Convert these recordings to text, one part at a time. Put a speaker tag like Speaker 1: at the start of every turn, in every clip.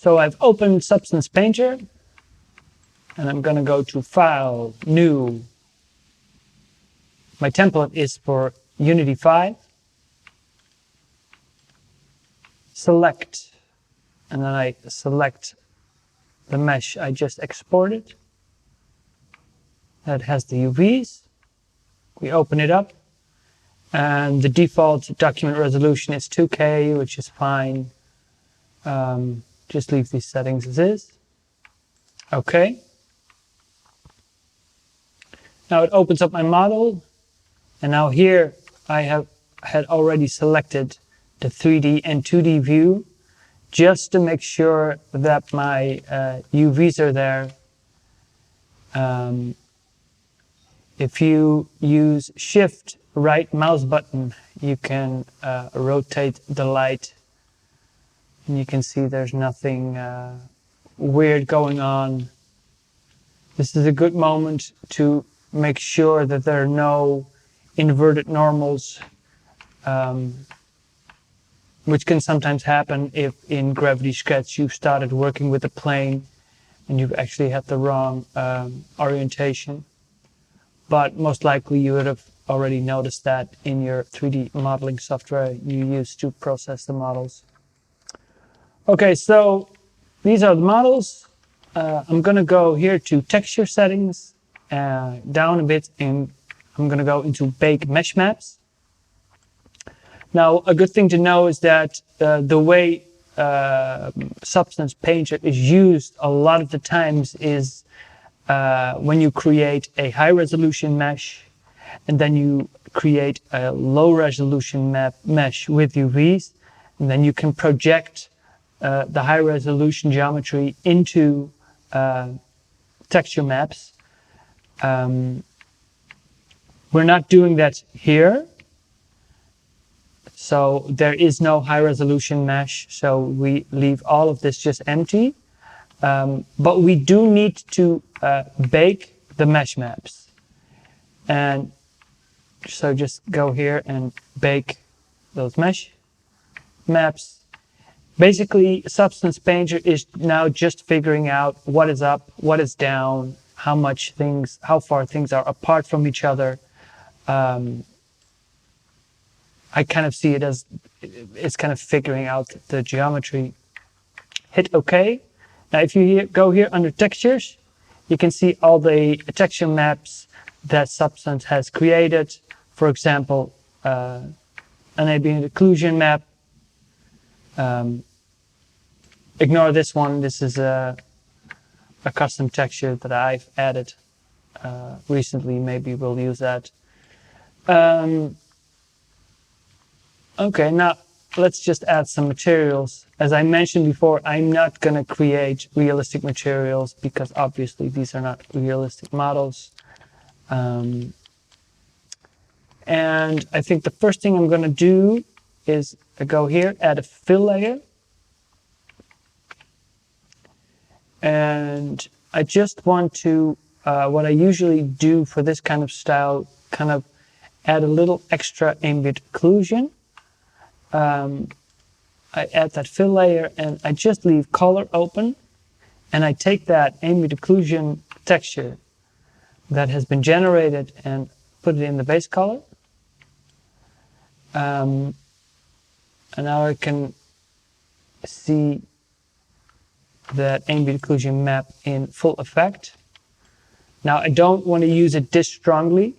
Speaker 1: So I've opened Substance Painter, and I'm going to go to File, New. My template is for Unity 5. Select, and then I select the mesh I just exported. That has the UVs. We open it up, and the default document resolution is 2K, which is fine. Just leave these settings as is. Okay. Now it opens up my model, and now here I had already selected the 3D and 2D view just to make sure that my UVs are there. If you use Shift right mouse button, you can rotate the light, and you can see there's nothing weird going on. This is a good moment to make sure that there are no inverted normals, which can sometimes happen if in GravitySketch you've started working with a plane and you've actually had the wrong orientation. But most likely you would have already noticed that in your 3D modeling software you use to process the models. Okay, so these are the models. I'm going to go here to texture settings, down a bit, and I'm going to go into bake mesh maps. Now, a good thing to know is that the way Substance Painter is used a lot of the times is when you create a high resolution mesh, and then you create a low resolution mesh with UVs, and then you can project the high resolution geometry into texture maps. We're not doing that here. So there is no high resolution mesh, so we leave all of this just empty. But we do need to bake the mesh maps. And so just go here and bake those mesh maps. Basically, Substance Painter is now just figuring out what is up, what is down, how far things are apart from each other. I kind of see it as it's kind of figuring out the geometry. Hit OK. Now, if you go here under textures, you can see all the texture maps that Substance has created. For example, an ambient occlusion map. Ignore this one. This is a custom texture that I've added recently. Maybe we'll use that. Okay, now let's just add some materials. As I mentioned before, I'm not going to create realistic materials because obviously these are not realistic models. And I think the first thing I'm going to do is go here, add a fill layer. And I just want to, what I usually do for this kind of style, kind of add a little extra ambient occlusion. I add that fill layer and I just leave color open, and I take that ambient occlusion texture that has been generated and put it in the base color. And now I can see that ambient occlusion map in full effect. Now I don't want to use it this strongly.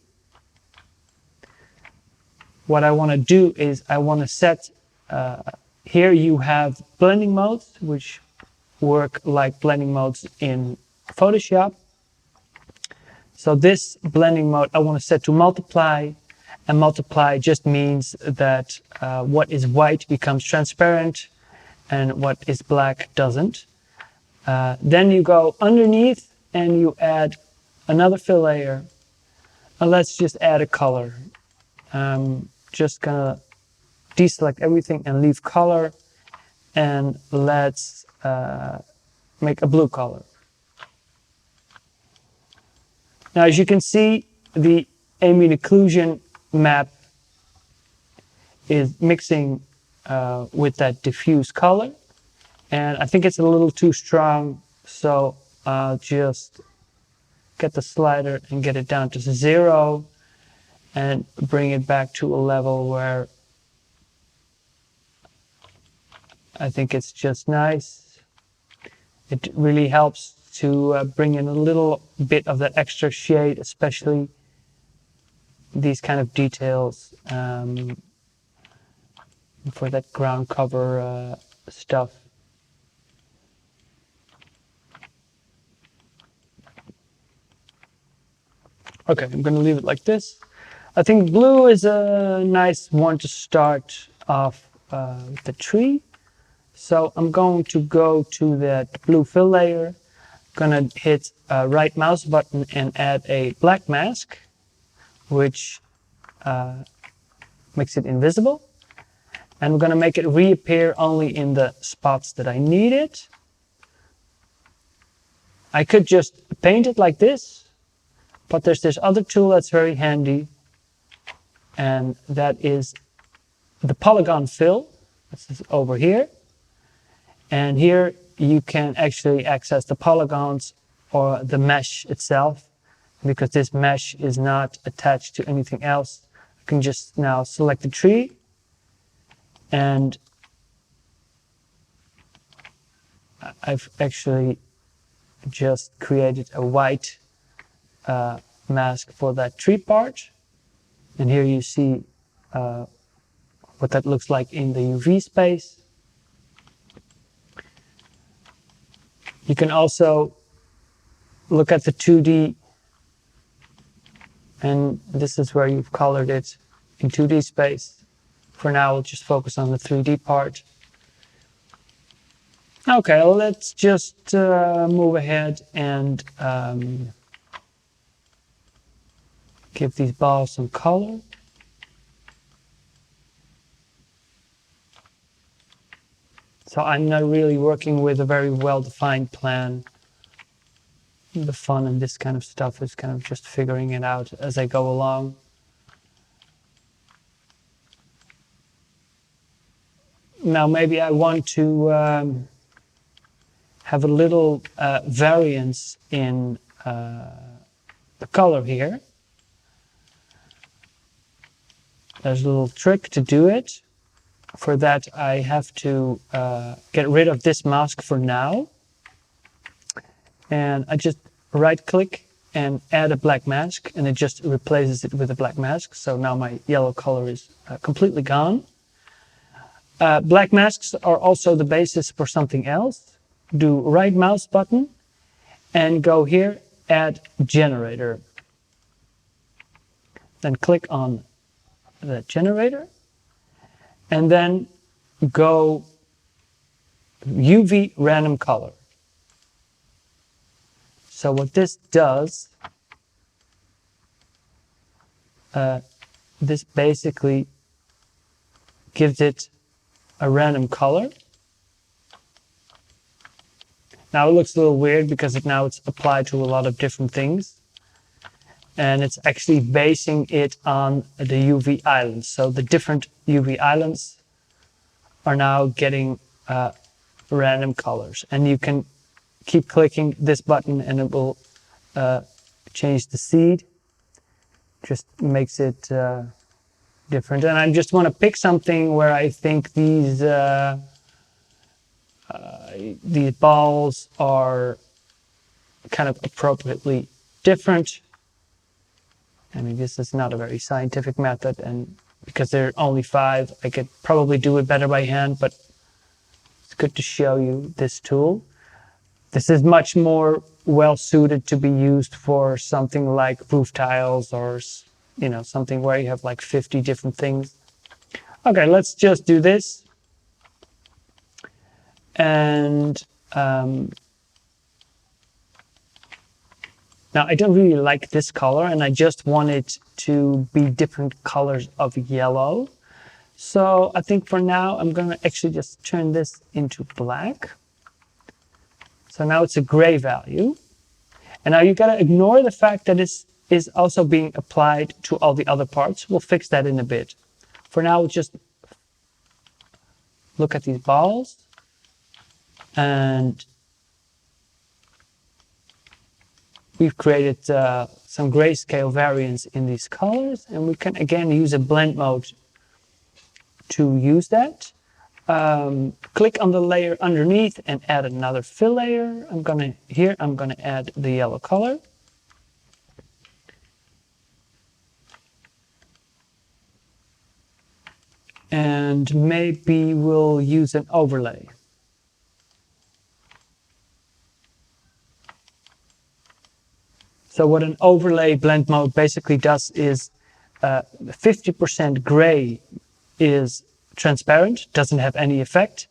Speaker 1: What I want to do is I want to set, here you have blending modes, which work like blending modes in Photoshop. So this blending mode I want to set to multiply, and multiply just means that what is white becomes transparent and what is black doesn't. Then you go underneath and you add another fill layer, and let's just add a color. Just gonna deselect everything and leave color, and let's make a blue color. Now, as you can see, the ambient occlusion map is mixing with that diffuse color, And I think it's a little too strong, so I'll just get the slider and get it down to 0 and bring it back to a level where I think it's just nice. It really helps to bring in a little bit of that extra shade, especially these kind of details for that ground cover stuff. Okay, I'm going to leave it like this. I think blue is a nice one to start off the tree. So I'm going to go to that blue fill layer, gonna hit right mouse button and add a black mask, which makes it invisible. And we're gonna make it reappear only in the spots that I need it. I could just paint it like this, but there's this other tool that's very handy, and that is the polygon fill. This is over here. And here you can actually access the polygons or the mesh itself. Because this mesh is not attached to anything else, I can just now select the tree and I've actually just created a white mask for that tree part. And here you see what that looks like in the UV space. You can also look at the 2D, and this is where you've colored it in 2D space. For now, we'll just focus on the 3D part. Okay, let's just move ahead and give these balls some color. So I'm not really working with a very well-defined plan. The fun in this kind of stuff is kind of just figuring it out as I go along. Now maybe I want to have a little variance in the color here. There's a little trick to do it. For that, I have to get rid of this mask for now. And I just right-click and add a black mask, and it just replaces it with a black mask. So now my yellow color is completely gone. Black masks are also the basis for something else. Do right mouse button and go here, add generator. Then click on the generator. And then go UV random color. So what this does, this basically gives it a random color. Now it looks a little weird because it's applied to a lot of different things. And it's actually basing it on the UV islands. So the different UV islands are now getting random colors. And you can keep clicking this button and it will change the seed. Just makes it different. And I just want to pick something where I think these balls are kind of appropriately different. I mean, this is not a very scientific method, and because there are only 5, I could probably do it better by hand, but it's good to show you this tool. This is much more well suited to be used for something like roof tiles or, you know, something where you have like 50 different things. Okay, let's just do this. And now I don't really like this color, and I just want it to be different colors of yellow. So I think for now I'm going to actually just turn this into black. So now it's a gray value. And now you got to ignore the fact that it is also being applied to all the other parts. We'll fix that in a bit. For now, just look at these balls. And we've created some grayscale variance in these colors, and we can again use a blend mode to use that. Click on the layer underneath and add another fill layer. I'm gonna add the yellow color. And maybe we'll use an overlay. So what an overlay blend mode basically does is 50% gray is transparent, doesn't have any effect,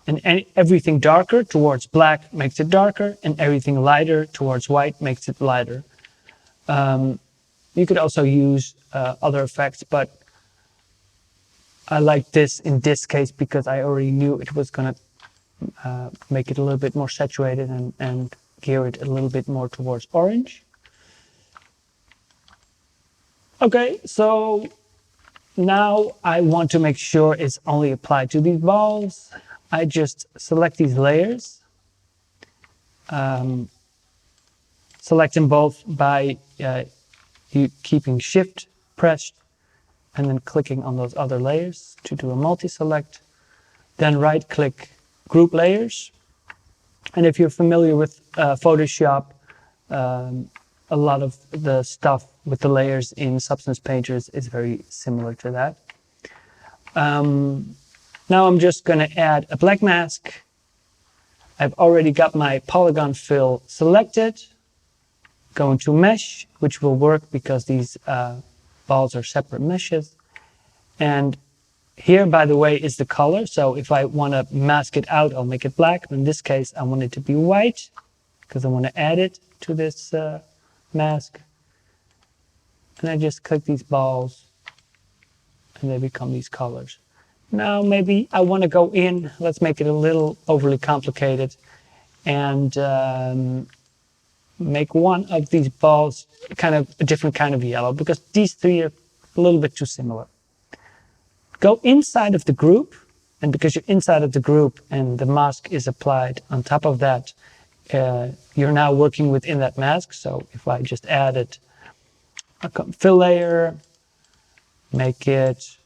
Speaker 1: and everything darker towards black makes it darker, and everything lighter towards white makes it lighter. You could also use other effects, but I like this in this case because I already knew it was going to make it a little bit more saturated and gear it a little bit more towards orange. Okay, so now I want to make sure it's only applied to these balls. I just select these layers, select them both by keeping Shift pressed and then clicking on those other layers to do a multi-select. Then right-click Group Layers. And if you're familiar with Photoshop, a lot of the stuff with the layers in Substance Painters is very similar to that. Now I'm just going to add a black mask. I've already got my polygon fill selected. Go into Mesh, which will work because these balls are separate meshes. And here, by the way, is the color. So if I want to mask it out, I'll make it black. But in this case, I want it to be white because I want to add it to this mask. And I just click these balls and they become these colors. Now maybe I want to go in, let's make it a little overly complicated, and make one of these balls kind of a different kind of yellow, because these three are a little bit too similar. Go inside of the group, and because you're inside of the group and the mask is applied on top of that, you're now working within that mask. So if I just added a fill layer, make it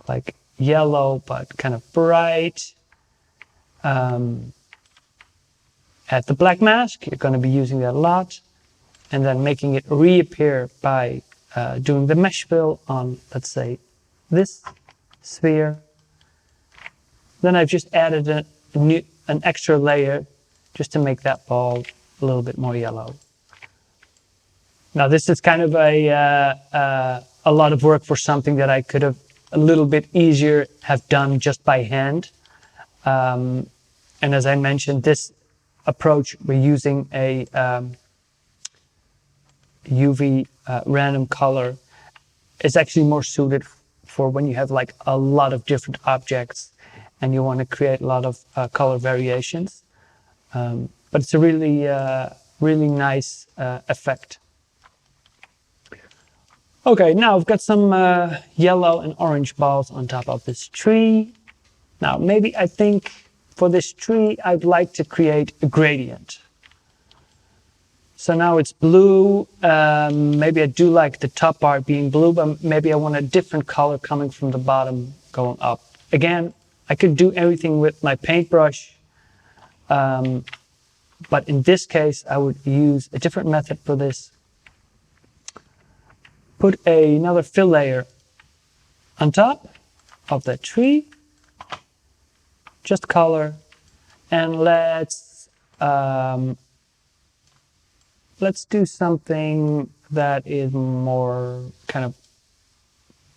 Speaker 1: like yellow but kind of bright, add the black mask, you're going to be using that a lot, and then making it reappear by doing the mesh fill on, let's say, this sphere. Then I've just added an extra layer just to make that ball a little bit more yellow. Now this is kind of a lot of work for something that I could have a little bit easier have done just by hand. And as I mentioned, this approach, we're using a UV random color. It's actually more suited for when you have like a lot of different objects and you want to create a lot of color variations. But it's a really, really nice effect. Okay, now I've got some yellow and orange balls on top of this tree. Now, maybe I think for this tree, I'd like to create a gradient. So now it's blue. Maybe I do like the top part being blue, but maybe I want a different color coming from the bottom going up. Again, I could do everything with my paintbrush. But in this case, I would use a different method for this. Put another fill layer on top of that tree. Just color. And let's do something that is more kind of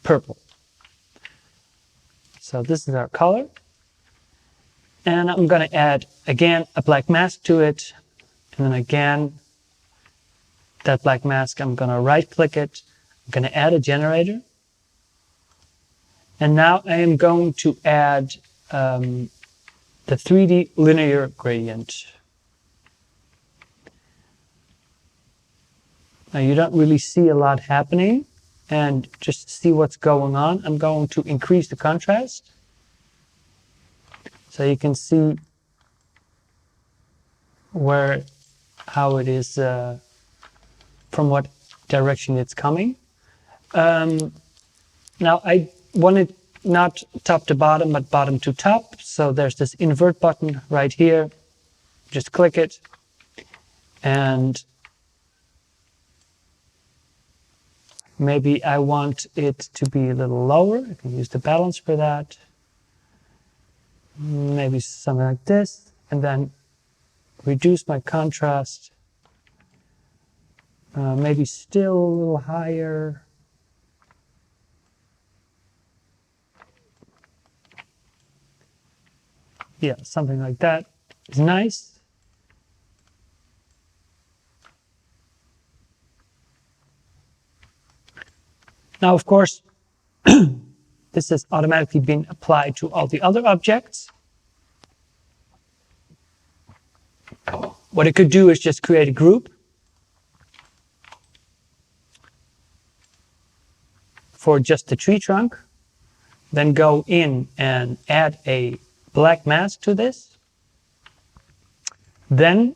Speaker 1: purple. So this is our color. And I'm going to add, again, a black mask to it. And then again, that black mask, I'm going to right-click it. I'm going to add a generator. And now I am going to add the 3D linear gradient. Now you don't really see a lot happening. And just to see what's going on, I'm going to increase the contrast. So you can see how it is, from what direction it's coming. Now I want it not top to bottom, but bottom to top. So there's this invert button right here. Just click it, and maybe I want it to be a little lower. I can use the balance for that. Maybe something like this, and then reduce my contrast. Maybe still a little higher. Yeah, something like that is nice. Now, of course, this has automatically been applied to all the other objects. What it could do is just create a group for just the tree trunk, then go in and add a black mask to this. Then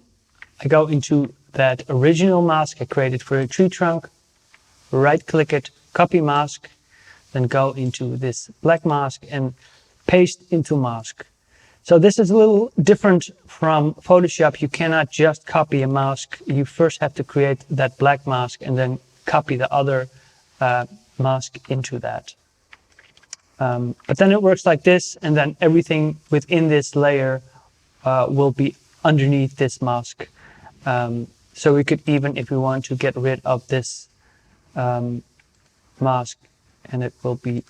Speaker 1: I go into that original mask I created for a tree trunk, right click it, copy mask, then go into this black mask and paste into mask. So this is a little different from Photoshop. You cannot just copy a mask. You first have to create that black mask and then copy the other mask into that. But then it works like this, and then everything within this layer will be underneath this mask. So we could even, if we want to get rid of this mask, and it will be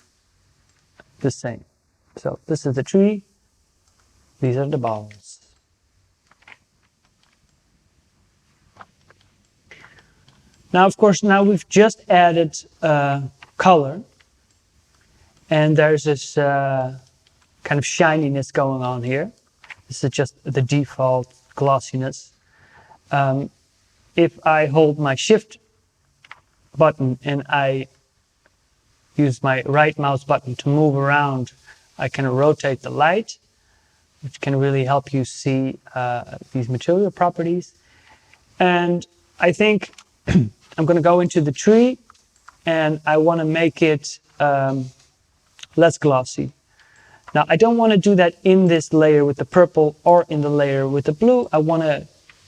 Speaker 1: the same. So this is the tree. These are the balls. Now, of course, now we've just added color, and there's this kind of shininess going on here. This is just the default glossiness. If I hold my Shift button and I use my right mouse button to move around, I can rotate the light, which can really help you see these material properties. And I think I'm going to go into the tree, and I want to make it less glossy. Now, I don't want to do that in this layer with the purple or in the layer with the blue. I want it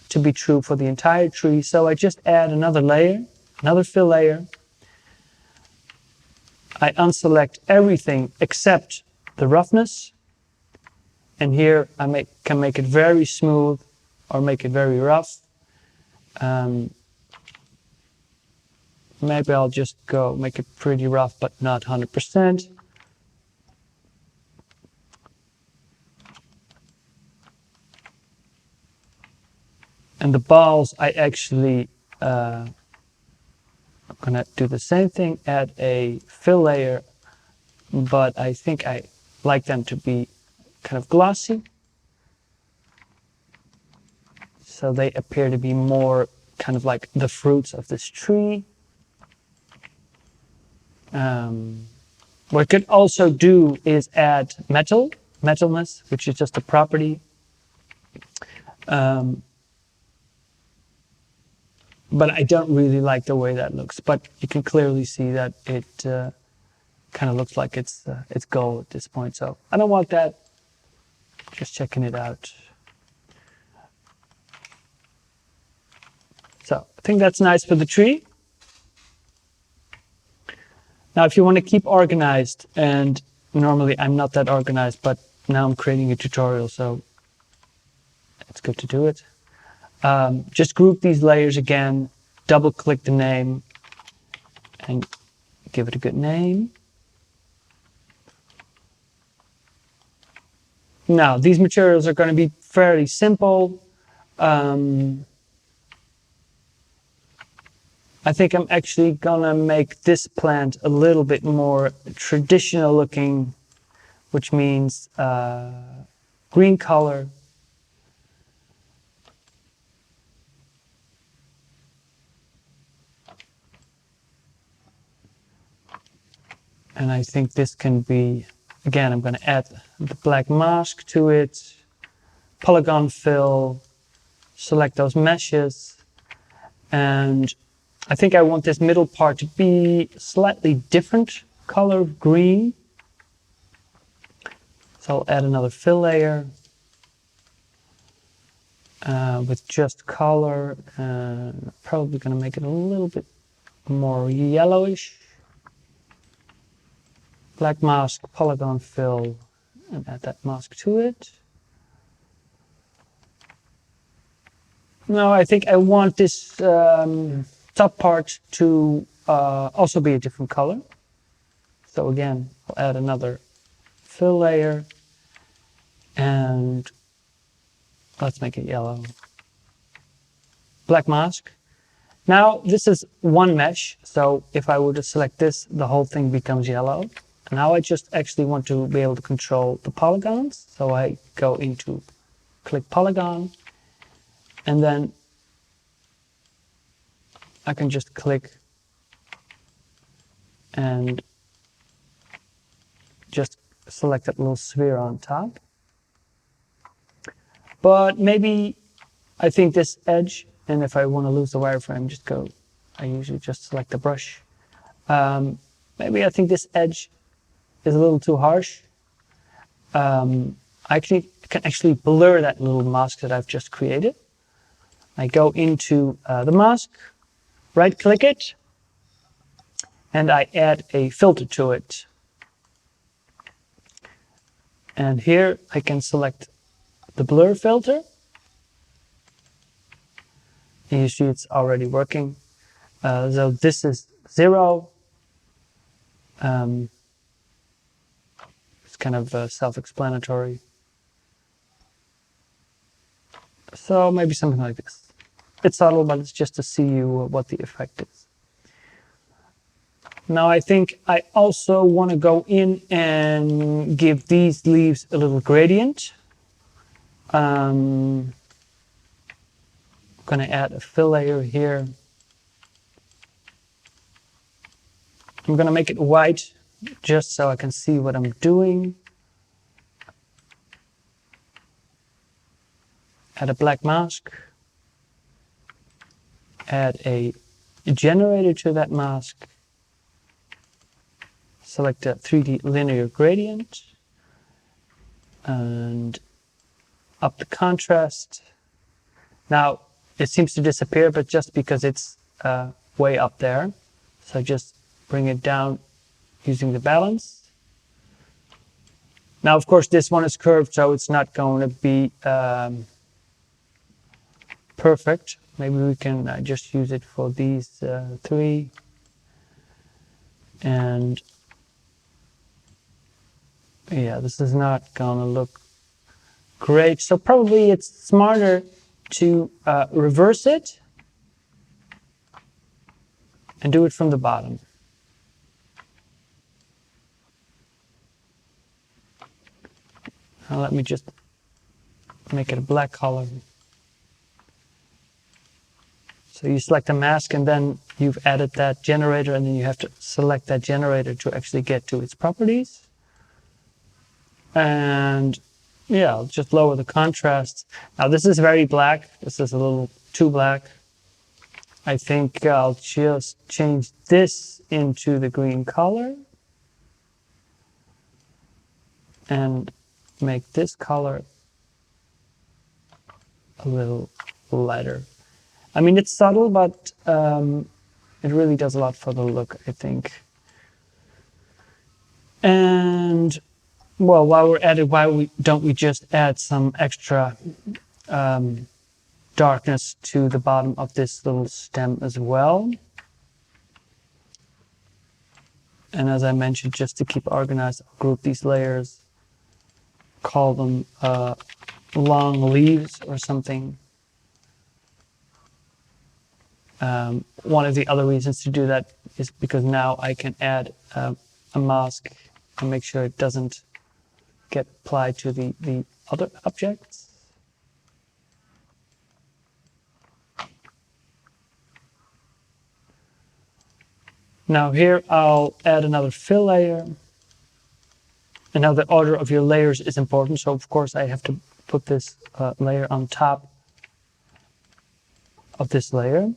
Speaker 1: to be true for the entire tree. So I just add another layer, another fill layer. I unselect everything except the roughness. And here I can make it very smooth or make it very rough. Maybe I'll just go make it pretty rough, but not 100%. And the balls, I actually, I'm gonna do the same thing, add a fill layer, but I think I like them to be kind of glossy. So they appear to be more kind of like the fruits of this tree. What I could also do is add metalness, which is just a property. But I don't really like the way that looks. But you can clearly see that it kind of looks like it's gold at this point. So I don't want that. Just checking it out. So I think that's nice for the tree. Now, if you want to keep organized, and normally I'm not that organized, but now I'm creating a tutorial, so it's good to do it. Just group these layers again, double click the name, and give it a good name. Now, these materials are going to be fairly simple. I think I'm actually gonna make this plant a little bit more traditional looking, which means green color. And I think this can be, again, I'm gonna add the black mask to it, polygon fill, select those meshes, and I think I want this middle part to be slightly different color of green. So I'll add another fill layer with just color, and probably going to make it a little bit more yellowish. Black mask, polygon fill, and add that mask to it. Now I think I want this top part to also be a different color. So again, I'll add another fill layer, and let's make it yellow. Black mask. Now this is one mesh, so if I were to select this, the whole thing becomes yellow. Now I just actually want to be able to control the polygons, so I go into click polygon, and then I can just click and just select that little sphere on top. But maybe I think this edge, and if I want to lose the wireframe, I usually just select the brush. Maybe I think this edge is a little too harsh. I can actually blur that little mask that I've just created. I go into the mask, right click it, and I add a filter to it. And here I can select the blur filter. And you see it's already working. So this is 0. It's kind of self-explanatory. So maybe something like this. It's subtle, but it's just to see what the effect is. Now I think I also want to go in and give these leaves a little gradient. I'm going to add a fill layer here. I'm going to make it white just so I can see what I'm doing. Add a black mask. Add a generator to that mask. Select a 3D linear gradient. And up the contrast. Now it seems to disappear, but just because it's way up there. So just bring it down using the balance. Now, of course, this one is curved, so it's not going to be perfect. Maybe we can just use it for these 3. And yeah, this is not going to look great. So probably it's smarter to reverse it and do it from the bottom. Now let me just make it a black color. So you select a mask, and then you've added that generator, and then you have to select that generator to actually get to its properties. And yeah, I'll just lower the contrast. Now this is very black. This is a little too black. I think I'll just change this into the green color and make this color a little lighter. I mean, it's subtle, but it really does a lot for the look, I think. And well, while we're at it, why don't we just add some extra darkness to the bottom of this little stem as well? And as I mentioned, just to keep organized, I'll group these layers, call them long leaves or something. One of the other reasons to do that is because now I can add a mask and make sure it doesn't get applied to the other objects. Now here I'll add another fill layer. And now the order of your layers is important. So of course I have to put this layer on top of this layer.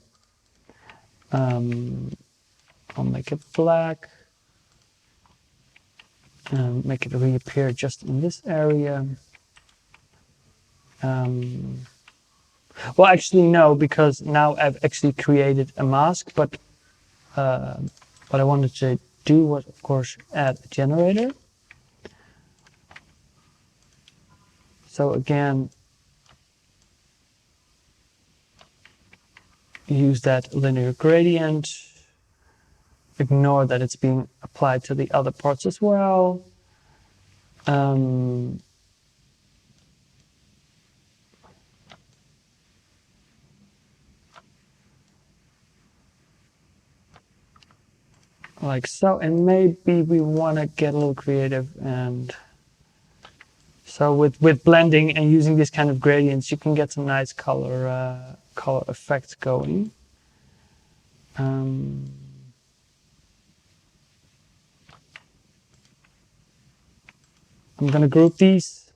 Speaker 1: I'll make it black and make it reappear just in this area. Well, actually no, because now I've actually created a mask, but what I wanted to do was, of course, add a generator. So again, use that linear gradient. Ignore that it's being applied to the other parts as well. Like so, and maybe we want to get a little creative, and so with blending and using these kind of gradients, you can get some nice color effects going. I'm going to group these,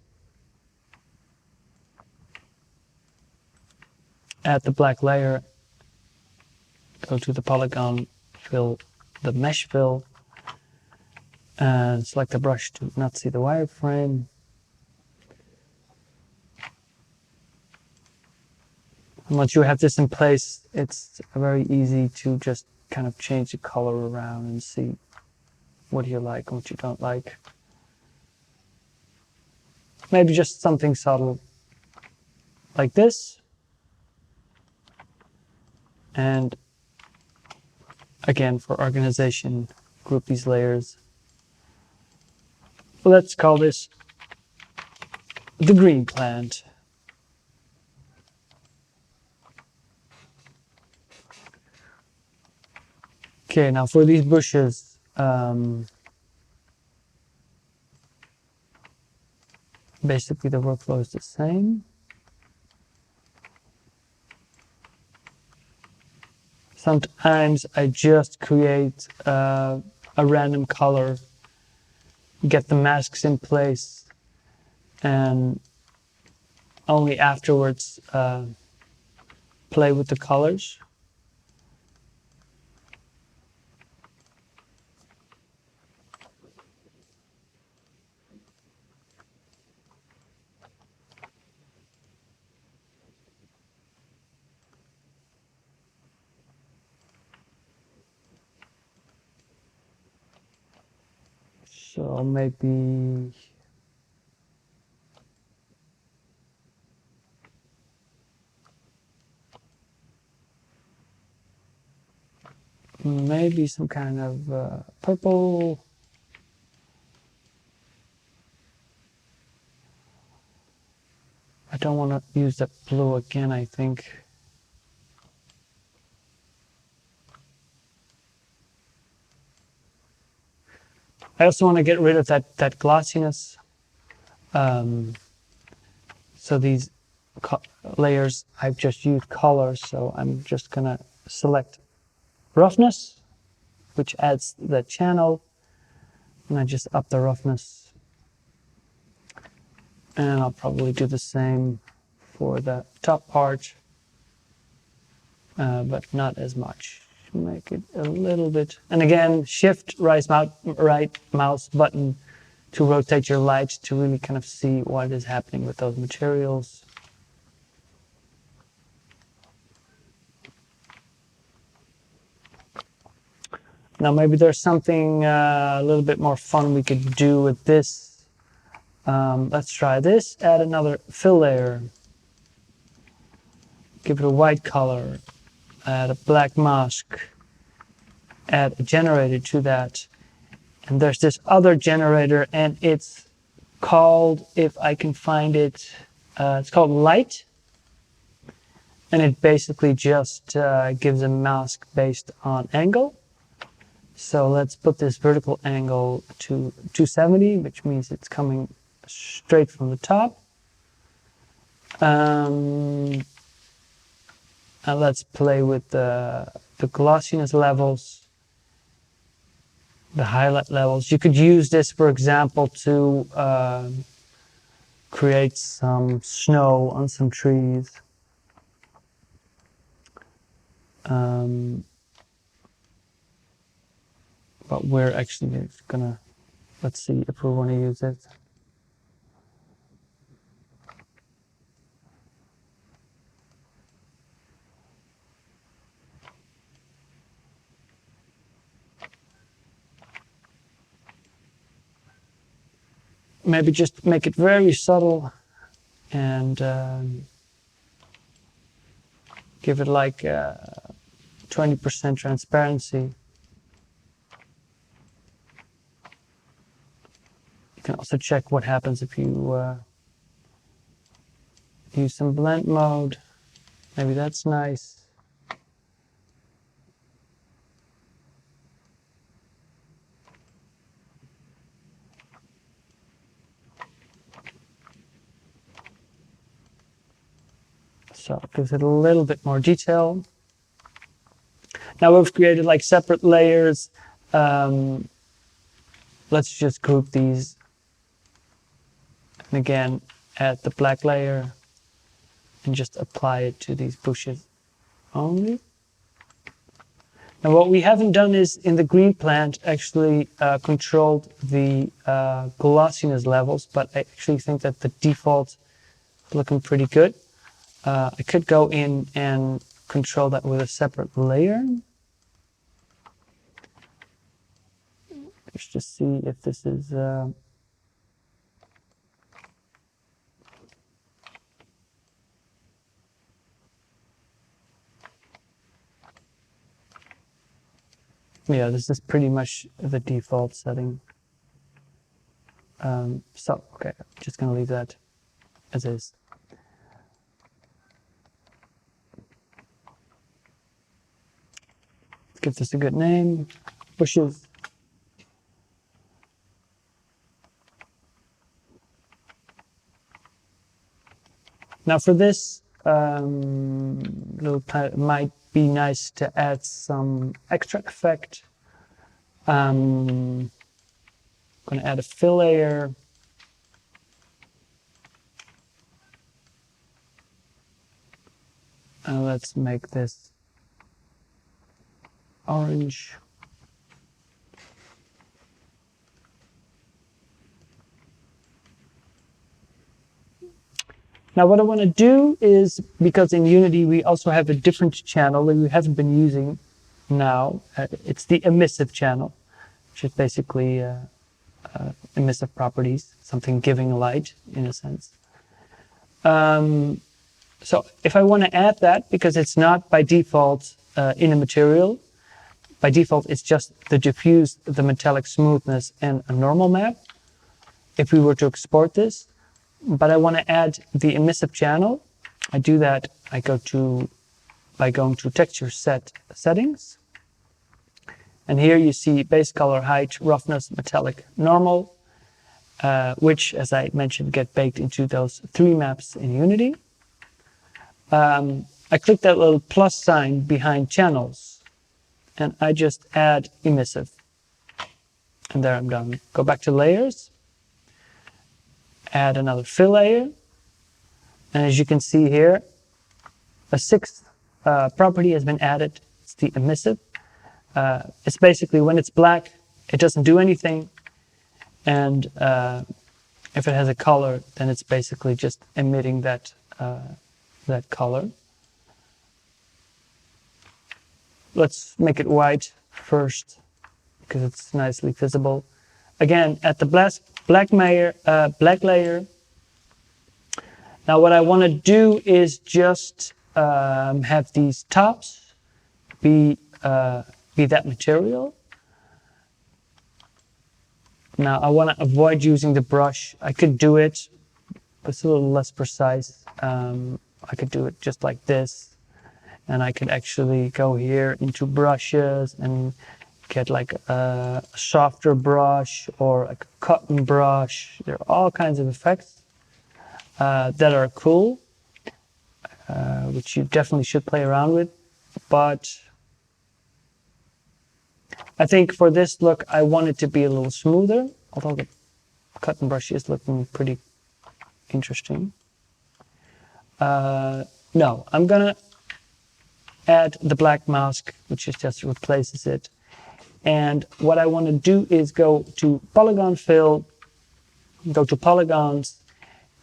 Speaker 1: add the black layer, go to the polygon, fill the mesh fill, and select the brush to not see the wireframe. And once you have this in place, it's very easy to just kind of change the color around and see what you like and what you don't like. Maybe just something subtle like this. And again, for organization, group these layers. Let's call this the green plant. Okay, now for these bushes, basically the workflow is the same. Sometimes I just create a random color, get the masks in place, and only afterwards play with the colors. So maybe some kind of purple. I don't want to use that blue again, I think. I also want to get rid of that glossiness. So these layers, I've just used colors, so I'm just gonna select roughness, which adds the channel, and I just up the roughness. And I'll probably do the same for the top part, but not as much. Make it a little bit, and again, shift right mouse button to rotate your light to really kind of see what is happening with those materials. Now maybe there's something a little bit more fun we could do with this. Let's try this. Add another fill layer. Give it a white color. Add a black mask. Add a generator to that. And there's this other generator, and it's called, if I can find it, it's called Light. And it basically just gives a mask based on angle. So let's put this vertical angle to 270, which means it's coming straight from the top. And let's play with the glossiness levels, the highlight levels. You could use this, for example, to create some snow on some trees. But we're actually gonna, let's see if we want to use it. Maybe just make it very subtle and give it like 20% transparency. You can also check what happens if you use some blend mode. Maybe that's nice. So it gives it a little bit more detail. Now we've created like separate layers. Let's just group these. And again, add the black layer and just apply it to these bushes only. Now what we haven't done is in the green plant actually controlled the glossiness levels, but I actually think that the default is looking pretty good. I could go in and control that with a separate layer. Let's just see if this is yeah, this is pretty much the default setting. So, okay, I'm just going to leave that as is. Give this a good name. Bushes. Now for this, it might be nice to add some extra effect. I'm going to add a fill layer. Let's make this orange. Now what I want to do is, because in Unity we also have a different channel that we haven't been using now. It's the emissive channel, which is basically emissive properties, something giving light in a sense. So if I want to add that, because it's not by default in a material, by default it's just the diffuse, the metallic smoothness, and a normal map. If we were to export this, but I want to add the emissive channel, I do that. I go to, by going to texture set settings. And here you see base color, height, roughness, metallic, normal, which, as I mentioned, get baked into those 3 maps in Unity. I click that little plus sign behind channels, and I just add emissive. And there I'm done. Go back to layers, add another fill layer, and as you can see here, a 6th property has been added. It's the emissive. It's basically when it's black, it doesn't do anything, and if it has a color, then it's basically just emitting that that color. Let's make it white first, because it's nicely visible. Again, at the black layer. Now what I want to do is just have these tops be that material. Now I want to avoid using the brush. I could do it, but it's a little less precise. I could do it just like this, and I could actually go here into brushes and get like a softer brush or like a cotton brush. There are all kinds of effects that are cool, which you definitely should play around with. But I think for this look, I want it to be a little smoother, although the cotton brush is looking pretty interesting. No, I'm gonna add the black mask, which is just replaces it. And what I want to do is go to polygon fill, go to polygons,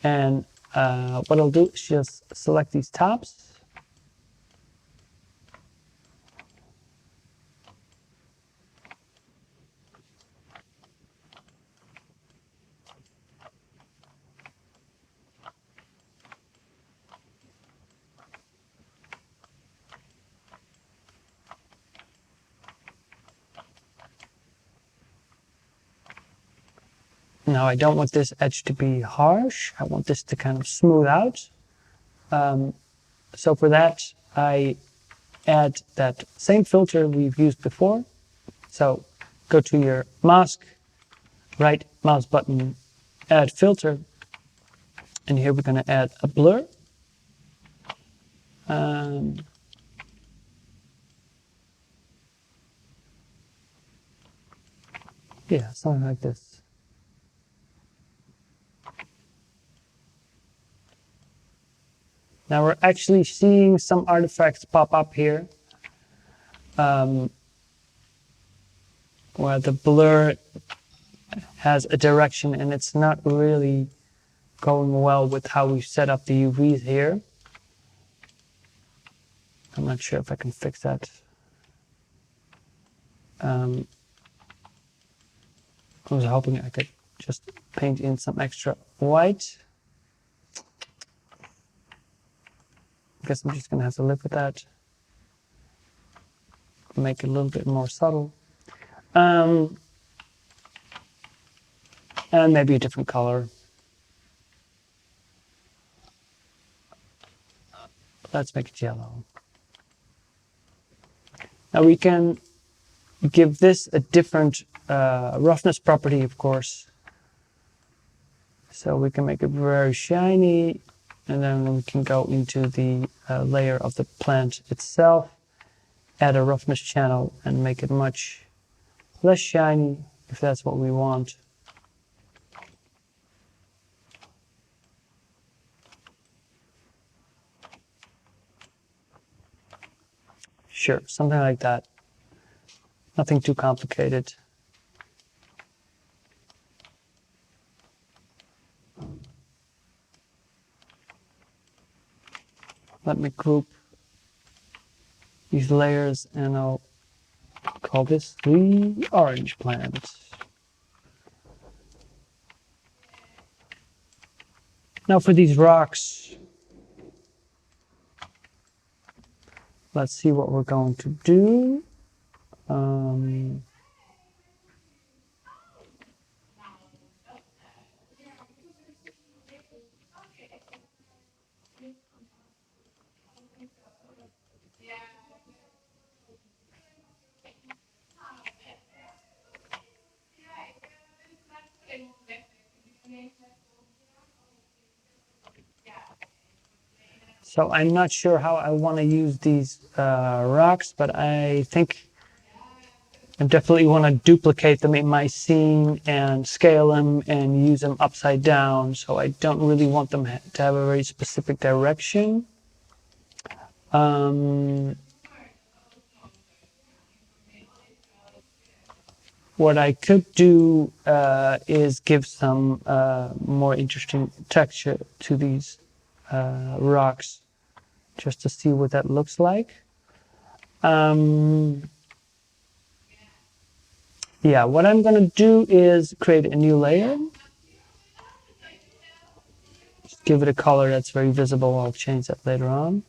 Speaker 1: and what I'll do is just select these tops. Now I don't want this edge to be harsh. I want this to kind of smooth out. So for that, I add that same filter we've used before. So go to your mask, right mouse button, add filter. And here we're going to add a blur. Yeah, something like this. Now we're actually seeing some artifacts pop up here, where the blur has a direction and it's not really going well with how we set up the UVs here. I'm not sure if I can fix that. I was hoping I could just paint in some extra white. I guess I'm just going to have to live with that. Make it a little bit more subtle. And maybe a different color. Let's make it yellow. Now we can give this a different roughness property, of course. So we can make it very shiny, and then we can go into the layer of the plant itself, add a roughness channel, and make it much less shiny, if that's what we want. Sure, something like that. Nothing too complicated. Let me group these layers, and I'll call this the orange plant. Now for these rocks, let's see what we're going to do. So I'm not sure how I want to use these rocks, but I think I definitely want to duplicate them in my scene and scale them and use them upside down. So I don't really want them to have a very specific direction. What I could do is give some more interesting texture to these rocks, just to see what that looks like. Yeah, what I'm going to do is create a new layer. Just give it a color that's very visible. I'll change that later on.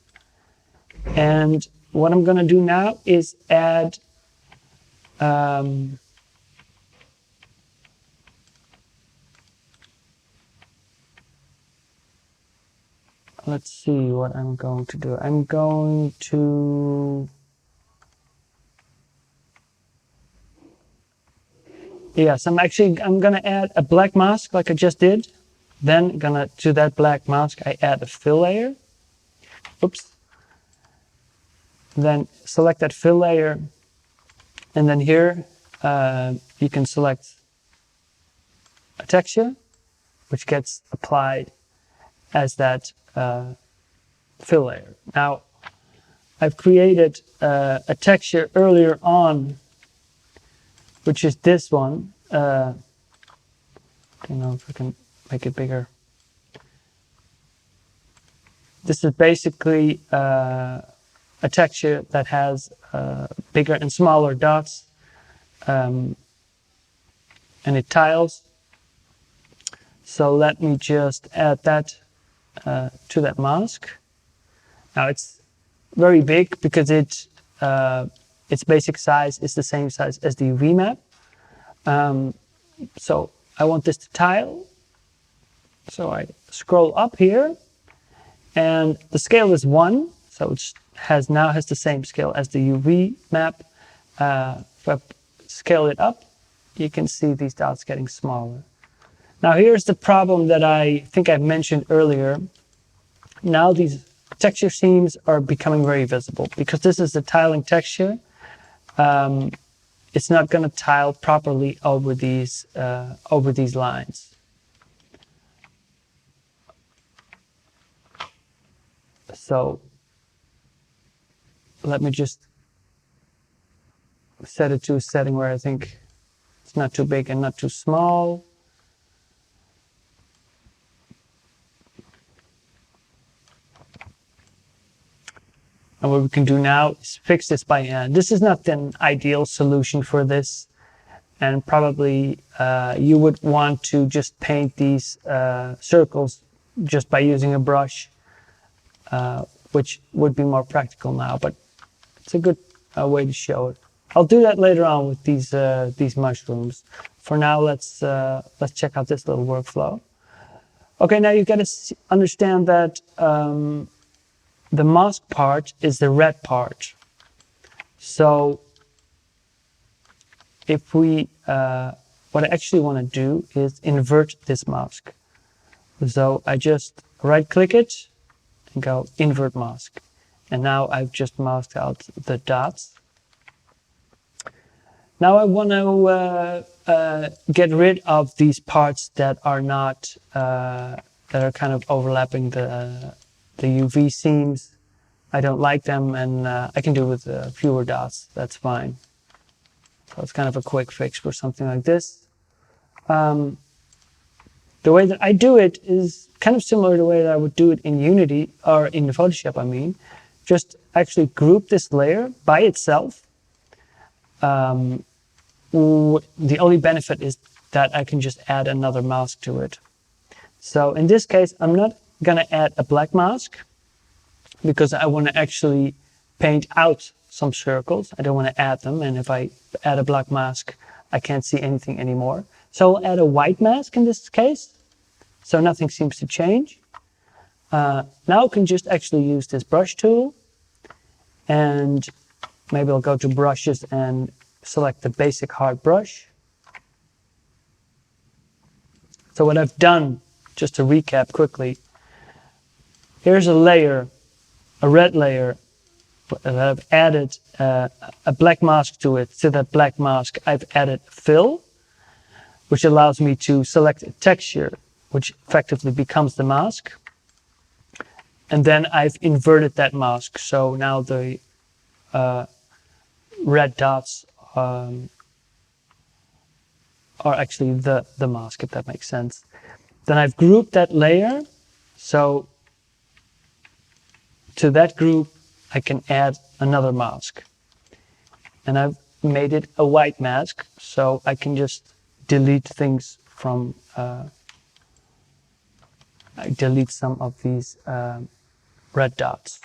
Speaker 1: And what I'm going to do now is add let's see what I'm going to do. I'm going to yes, I'm going to add a black mask like I just did. Then to that black mask, I add a fill layer. Oops. Then select that fill layer. And then here, you can select a texture, which gets applied as that fill layer. Now, I've created a texture earlier on, which is this one. I don't know if I can make it bigger. This is basically a texture that has bigger and smaller dots, and it tiles. So let me just add that to that mask. Now it's very big because its basic size is the same size as the UV map. So I want this to tile. So I scroll up here, and the scale is 1, so it now has the same scale as the UV map. If I scale it up, you can see these dots getting smaller. Now here's the problem that I think I mentioned earlier. Now these texture seams are becoming very visible because this is a tiling texture. It's not going to tile properly over these lines. So let me just set it to a setting where I think it's not too big and not too small. And what we can do now is fix this by hand. This is not an ideal solution for this. And probably you would want to just paint these circles just by using a brush, which would be more practical now. But it's a good way to show it. I'll do that later on with these mushrooms. For now, let's check out this little workflow. Okay, now you've got to understand that the mask part is the red part. So if we, what I actually want to do is invert this mask. So I just right click it and go invert mask. And now I've just masked out the dots. Now I want to get rid of these parts that are not, that are kind of overlapping the UV seams. I don't like them, and I can do it with fewer dots. That's fine. So it's kind of a quick fix for something like this. The way that I do it is kind of similar to the way that I would do it in Unity, or in Photoshop, I mean. Just actually group this layer by itself. The only benefit is that I can just add another mask to it. So in this case, I'm not going to add a black mask because I want to actually paint out some circles. I don't want to add them. And if I add a black mask, I can't see anything anymore. So I'll add a white mask in this case. So nothing seems to change. Now I can just actually use this brush tool. And maybe I'll go to brushes and select the basic hard brush. So what I've done, just to recap quickly, here's a layer, a red layer, that I've added a black mask to it. To that black mask, I've added fill, which allows me to select a texture, which effectively becomes the mask. And then I've inverted that mask. So now the red dots are actually the mask, if that makes sense. Then I've grouped that layer. So to that group, I can add another mask. And I've made it a white mask, so I can just delete things from, I delete some of these red dots.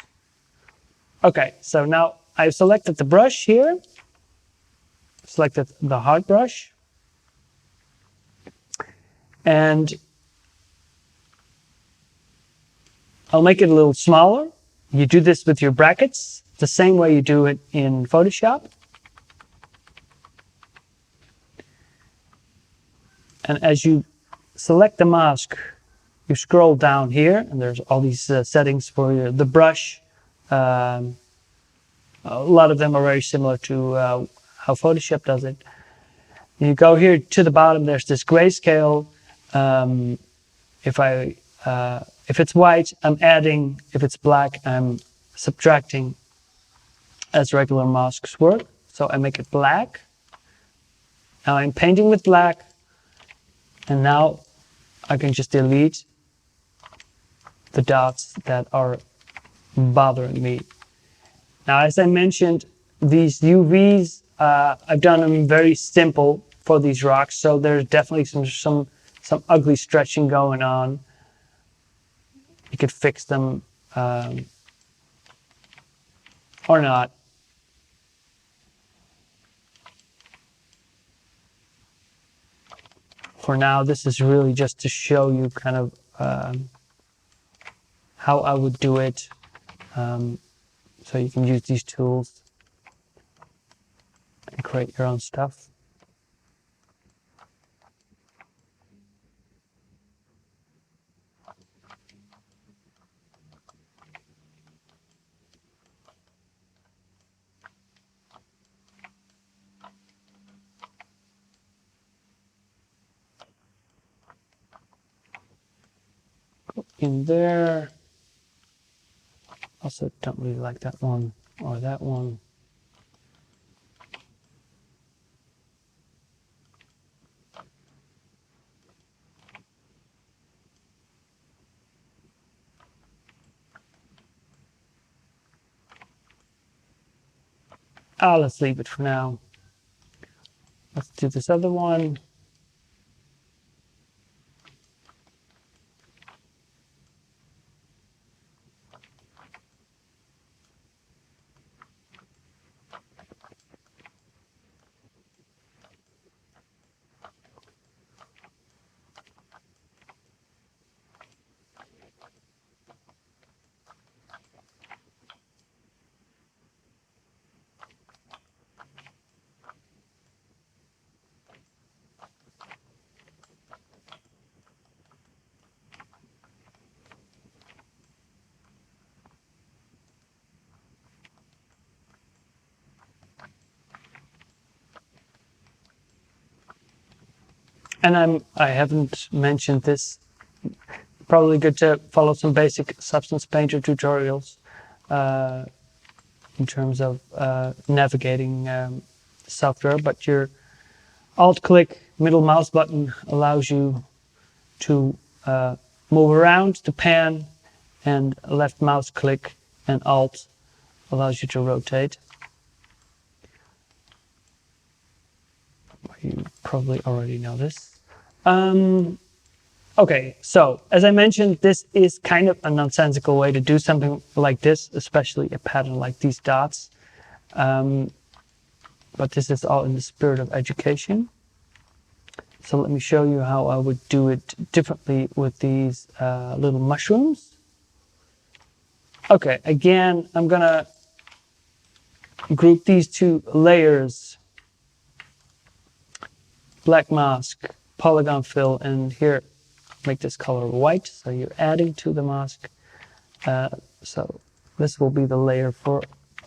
Speaker 1: Okay, so now I've selected the brush here, selected the hard brush, and I'll make it a little smaller. You do this with your brackets, the same way you do it in Photoshop. And as you select the mask, you scroll down here, and there's all these settings for the brush. A lot of them are very similar to how Photoshop does it. You go here to the bottom, there's this grayscale. If it's white, I'm adding. If it's black, I'm subtracting. as regular masks work. So I make it black. Now I'm painting with black, and now I can just delete the dots that are bothering me. Now, as I mentioned, these UVs, I've done them very simple for these rocks, so there's definitely some ugly stretching going on. You could fix them or not. For now, this is really just to show you kind of how I would do it. So you can use these tools and create your own stuff. In there, also don't really like that one or that one. Let's leave it for now. Let's do this other one. And I haven't mentioned this. Probably good to follow some basic Substance Painter tutorials in terms of navigating software. But your Alt-click middle mouse button allows you to move around, to pan, and left mouse click and Alt allows you to rotate. You probably already know this. Okay, so as I mentioned, this is kind of a nonsensical way to do something like this, especially a pattern like these dots. But this is all in the spirit of education. So let me show you how I would do it differently with these little mushrooms. Okay, again, I'm gonna group these two layers, black mask, polygon fill, and here make this color white, so you're adding to the mask. So this will be the layer for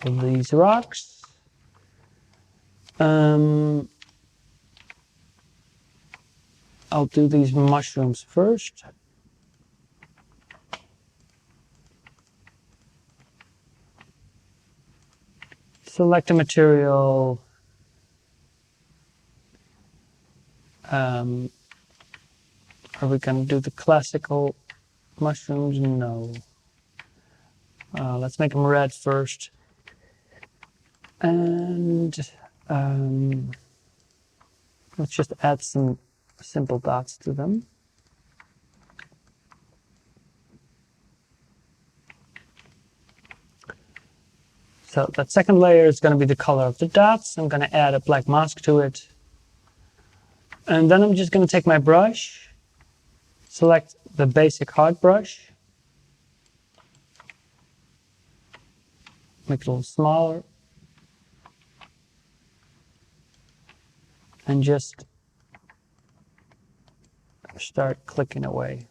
Speaker 1: these rocks. I'll do these mushrooms first. Select a material. Are we going to do the classical mushrooms? No. Let's make them red first. And let's just add some simple dots to them. So that second layer is going to be the color of the dots. I'm going to add a black mask to it. And then I'm just going to take my brush, select the basic hard brush, make it a little smaller, and just start clicking away.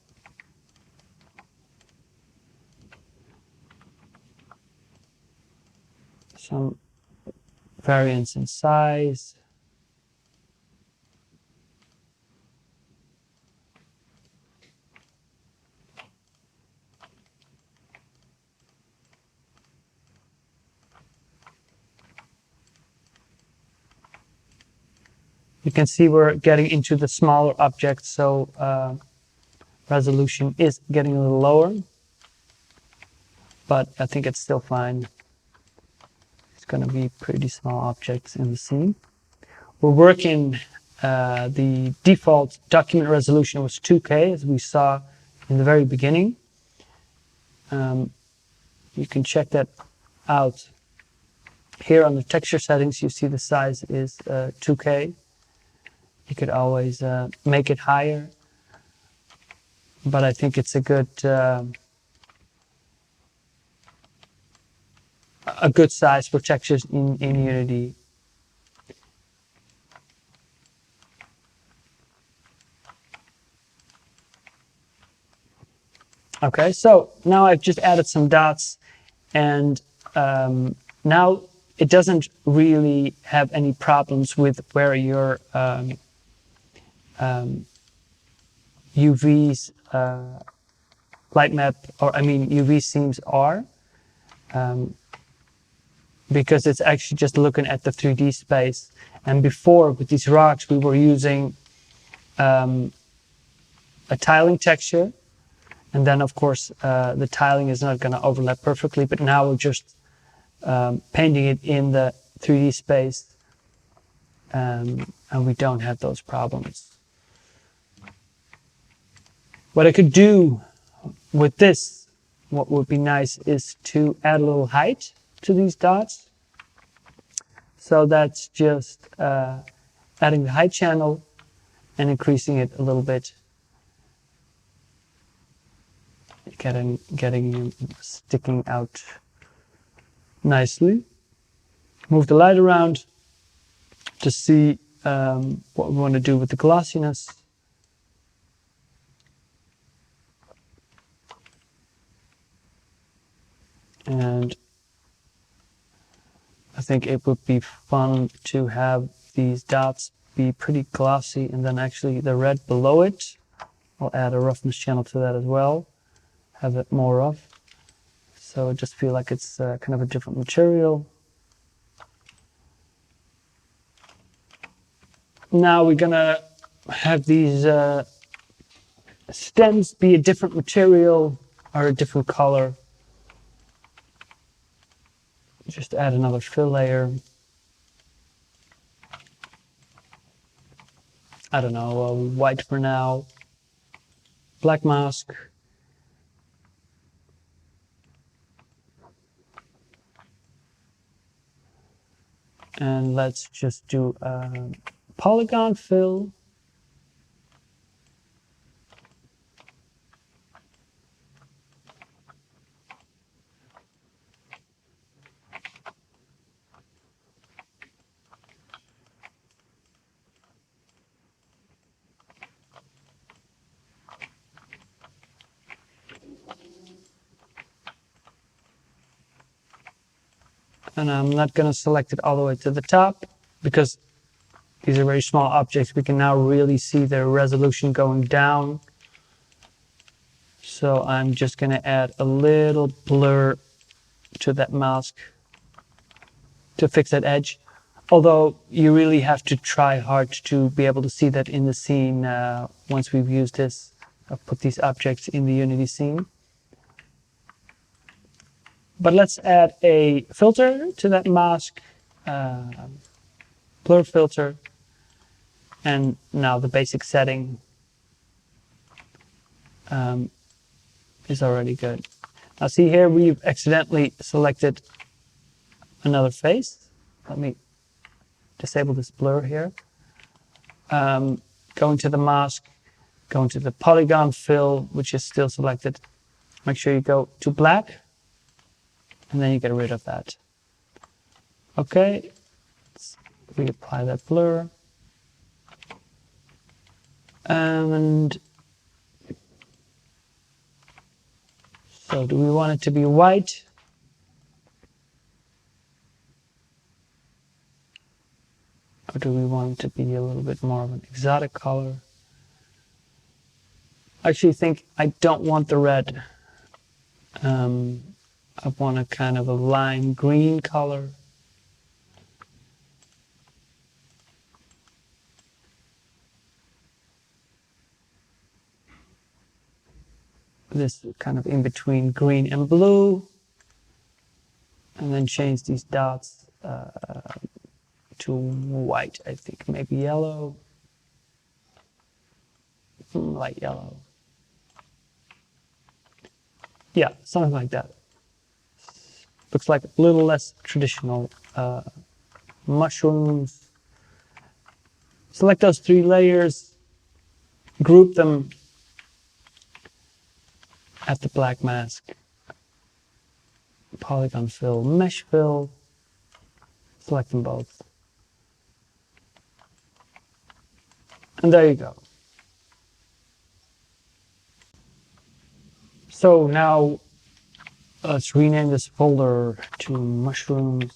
Speaker 1: Some variance in size. You can see we're getting into the smaller objects, so resolution is getting a little lower, but I think it's still fine. It's going to be pretty small objects in the scene. We're working, the default document resolution was 2K, as we saw in the very beginning. You can check that out. Here on the texture settings, you see the size is 2K. You could always make it higher, but I think it's a good size for textures in Unity. Okay, so now I've just added some dots, and now it doesn't really have any problems with where your UV's light map, or I mean UV seams are, because it's actually just looking at the 3D space. And before, with these rocks, we were using a tiling texture, and then of course the tiling is not going to overlap perfectly, but now we're just painting it in the 3D space, and we don't have those problems. What I could do with this, what would be nice, is to add a little height to these dots. So that's just adding the height channel and increasing it a little bit. Getting him sticking out nicely. Move the light around to see what we want to do with the glossiness. And I think it would be fun to have these dots be pretty glossy, and then actually the red below it, I'll add a roughness channel to that as well. Have it more rough. So I just feel like it's kind of a different material. Now we're gonna have these stems be a different material or a different color. Just add another fill layer. I don't know, white for now. Black mask. And let's just do a polygon fill. And I'm not going to select it all the way to the top, because these are very small objects. We can now really see the resolution going down. So I'm just going to add a little blur to that mask to fix that edge. Although you really have to try hard to be able to see that in the scene once we've used this. I've put these objects in the Unity scene. But let's add a filter to that mask, blur filter, and now the basic setting is already good. Now see here, we've accidentally selected another face. Let me disable this blur here. Going to the mask, going to the polygon fill, which is still selected. Make sure you go to black, and then you get rid of that. Okay, let's reapply that blur. And so do we want it to be white? Or do we want it to be a little bit more of an exotic color? I actually think I don't want the red. I want a kind of a lime green color. this kind of in between green and blue, and then change these dots to white, I think, maybe yellow, light yellow. Yeah, something like that. Looks like a little less traditional. Mushrooms. Select those 3 layers, group them at the black mask. Polygon fill, mesh fill, select them both. And there you go. So now let's rename this folder to mushrooms.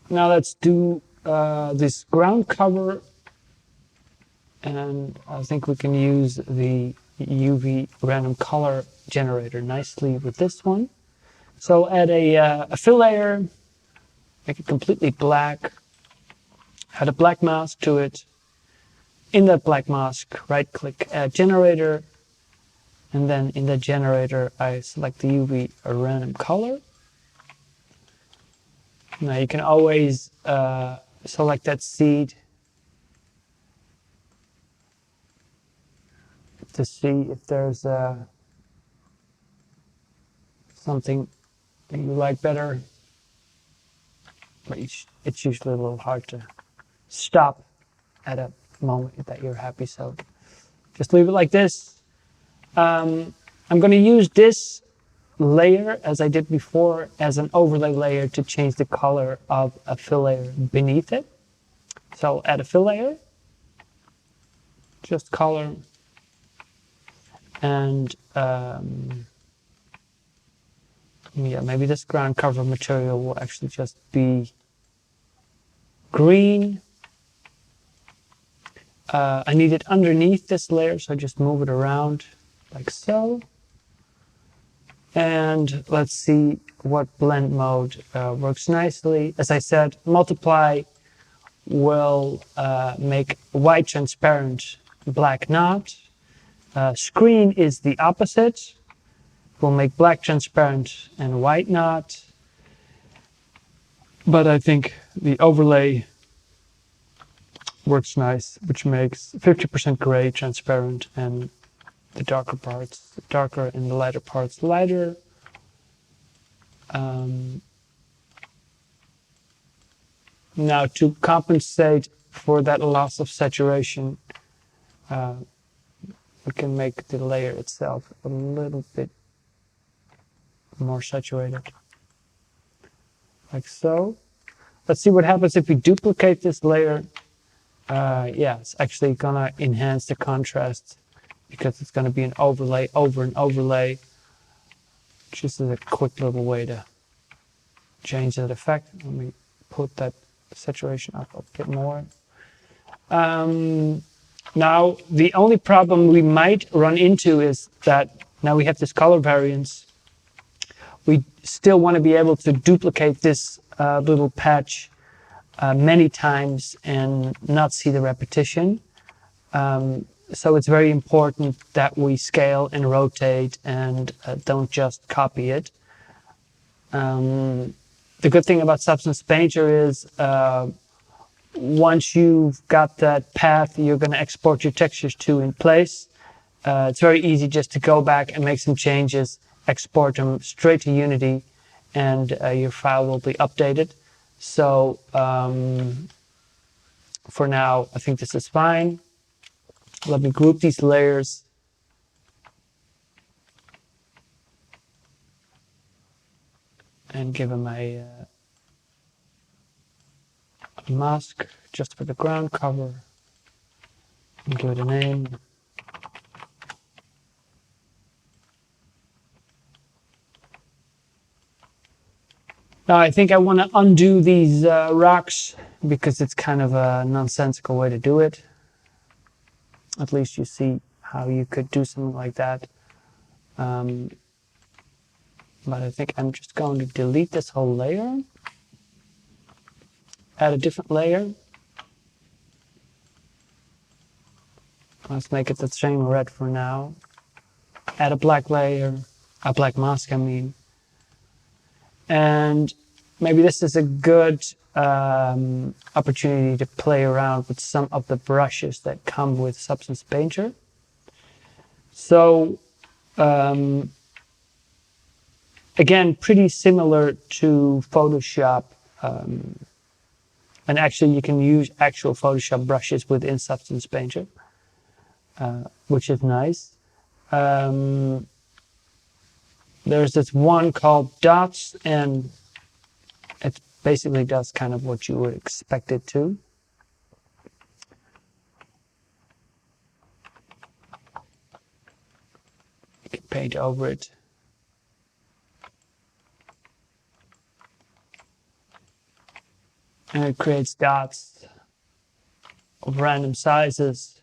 Speaker 1: Now let's do this ground cover, and I think we can use the UV random color generator nicely with this one. So add a fill layer, make it completely black, add a black mask to it. In that black mask, right click add generator, and then in the generator I select the UV random color. Now you can always select that seed to see if there's something that you like better. But it's usually a little hard to stop at a moment that you're happy, so just leave it like this. I'm going to use this layer, as I did before, as an overlay layer to change the color of a fill layer beneath it. So add a fill layer, just color, and yeah, maybe this ground cover material will actually just be green. I need it underneath this layer, so I just move it around like so. And let's see what blend mode works nicely. As I said, multiply will make white transparent, black not. Screen is the opposite. Will make black transparent and white not. But I think the overlay works nice, which makes 50% gray transparent and the darker parts darker and the lighter parts lighter. Now to compensate for that loss of saturation, we can make the layer itself a little bit more saturated, like so. Let's see what happens if we duplicate this layer. Yeah, it's actually gonna enhance the contrast because it's gonna be an overlay over an overlay. Just as a quick little way to change that effect. Let me put that saturation up a bit more. Now, the only problem we might run into is that now we have this color variance. We still want to be able to duplicate this little patch many times and not see the repetition. So it's very important that we scale and rotate and don't just copy it. The good thing about Substance Painter is once you've got that path you're going to export your textures to in place, it's very easy just to go back and make some changes, export them straight to Unity, and your file will be updated. So for now, I think this is fine. Let me group these layers. And give them a mask just for the ground cover. And give it a name. Now I think I want to undo these rocks because it's kind of a nonsensical way to do it. At least you see how you could do something like that. But I think I'm just going to delete this whole layer. Add a different layer. Let's make it the same red for now. Add a black layer, a black mask, I mean. And maybe this is a good opportunity to play around with some of the brushes that come with Substance Painter. So, again, pretty similar to Photoshop. And actually, you can use actual Photoshop brushes within Substance Painter, which is nice. There's this one called Dots, and it basically does kind of what you would expect it to. You can paint over it. And it creates dots of random sizes.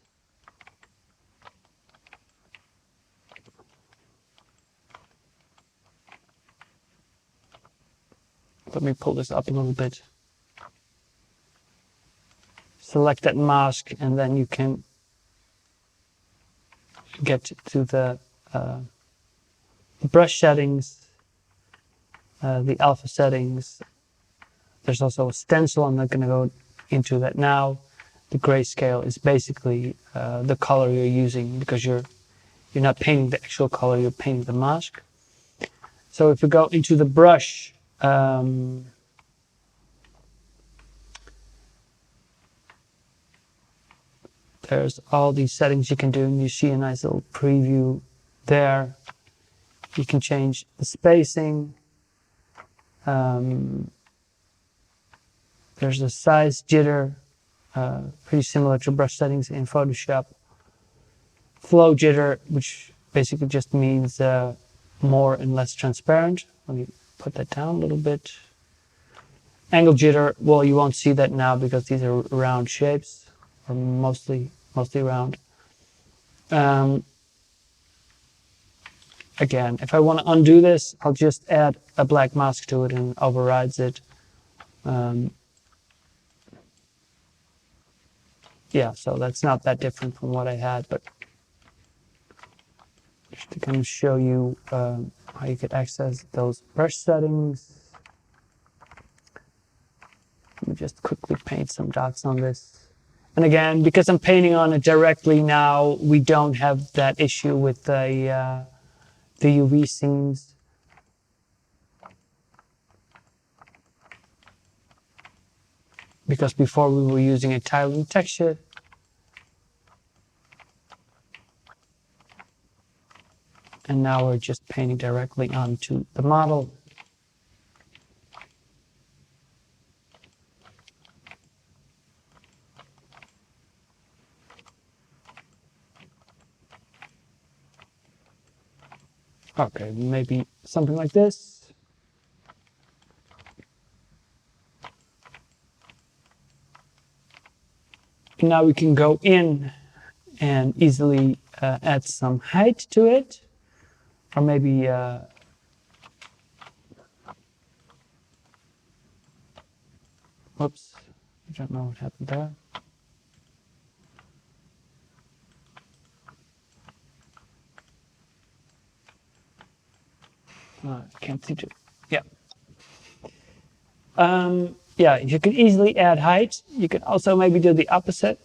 Speaker 1: Let me pull this up a little bit. Select that mask, and then you can get to the brush settings, the alpha settings. There's also a stencil. I'm not going to go into that now. The grayscale is basically the color you're using, because you're not painting the actual color, you're painting the mask. So if we go into the brush, there's all these settings you can do, and you see a nice little preview there. You can change the spacing. There's the size jitter, pretty similar to brush settings in Photoshop. Flow jitter, which basically just means more and less transparent. Let me put that down a little bit. Angle jitter, well, you won't see that now because these are round shapes, or mostly round. Again, if I want to undo this, I'll just add a black mask to it and it overrides it. Yeah, so that's not that different from what I had, but just to kind of show you how you could access those brush settings. Let me just quickly paint some dots on this. And again, because I'm painting on it directly now, we don't have that issue with the UV scenes. Because before we were using a tiling texture. And now we're just painting directly onto the model. Okay, maybe something like this. Now we can go in and easily add some height to it, or maybe whoops, I don't know what happened there. I can't see it. Yeah. Yeah, you can easily add height. You can also maybe do the opposite.